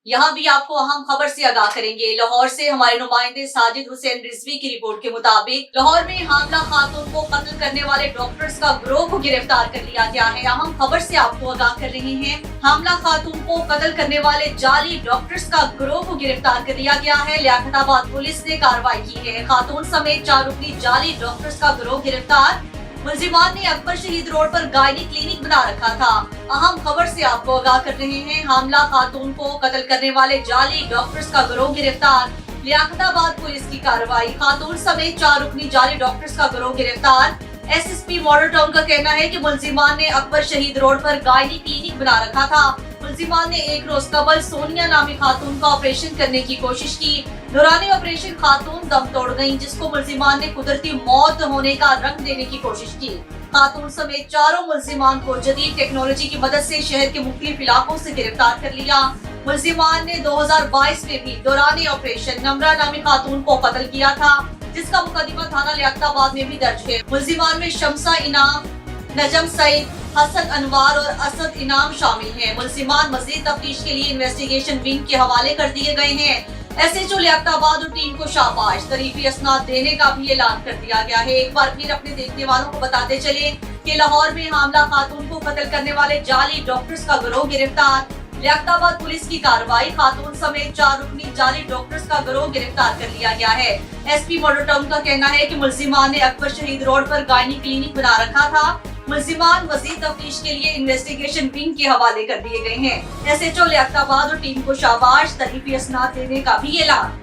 यहाँ भी आपको अहम खबर से आगाह करेंगे। लाहौर से हमारे नुमाइंदे साजिद हुसैन रिजवी की रिपोर्ट के मुताबिक लाहौर में हामला खातून को कत्ल करने वाले डॉक्टर्स का गिरोह को गिरफ्तार कर लिया गया है। अहम खबर से आपको आगाह कर रहे हैं। हामला खातून को कत्ल करने वाले जाली डॉक्टर्स का गिरोह को गिरफ्तार कर लिया गया है। लियाकताबाद पुलिस ने कार्रवाई की है। खातून समेत 4 रुकनी जाली डॉक्टर्स का गिरोह गिरफ्तार। मुलजिमान ने अकबर शहीद रोड पर गायनी क्लिनिक बना रखा था। अहम खबर से आपको आगाह कर रहे हैं। हामला खातून को कत्ल करने वाले जाली डॉक्टर्स का गिरोह गिरफ्तार। लियाकताबाद पुलिस की कार्रवाई। खातून समेत 4 रुकनी जाली डॉक्टर्स का गिरोह गिरफ्तार। एसएसपी मॉडल टाउन का कहना है कि मुलजिमान ने अकबर शहीद रोड पर गायनी क्लिनिक बना रखा था। मुलजिमान ने एक रोज कबल सोनिया नामी खातून का ऑपरेशन करने की कोशिश की। दौरान ऑपरेशन खातून दम तोड़ गयी, जिसको मुलजिमान ने कुदरती मौत होने का रंग देने की कोशिश की। खातून समेत चारों मुलजिमान को जदीद टेक्नोलॉजी की मदद से शहर के मुख्तलिफ इलाकों से गिरफ्तार कर लिया। मुलजिमान ने 2022 में भी दौरान ऑपरेशन नमरा नामी खातून को कत्ल किया था, जिसका मुकदमा थाना लियाकताबाद में भी दर्ज है। मुलजिमान में शमसा इनाम, नजम सईद, हसन अनवार और असद इनाम शामिल हैं। मुलजिमान मजीद तफ्तीश के लिए इन्वेस्टिगेशन विंग के हवाले कर दिए गए हैं। एसएचओ लियाकताबाद और टीम को शाबाश, तरीफी असनाद देने का भी ऐलान कर दिया गया है। एक बार फिर अपने देखने वालों को बताते चले कि लाहौर में हामला खातून को कत्ल करने वाले जाली डॉक्टर्स का गिरोह गिरफ्तार। लियाकताबाद पुलिस की कार्रवाई। खातून समेत 4 रुकनी जाली डॉक्टर्स का गिरोह गिरफ्तार कर लिया गया है। एसपी मॉडल टाउन का कहना है कि मुलजिमान ने अकबर शहीद रोड पर गायनी क्लिनिक बना रखा था। मुलजिमान मजीद तफ्तीश के लिए इन्वेस्टिगेशन विंग के हवाले कर दिए गए हैं। एसएचओ लियाकताबाद और टीम को शाबाश, तरीफी असनाद देने का भी ऐलान।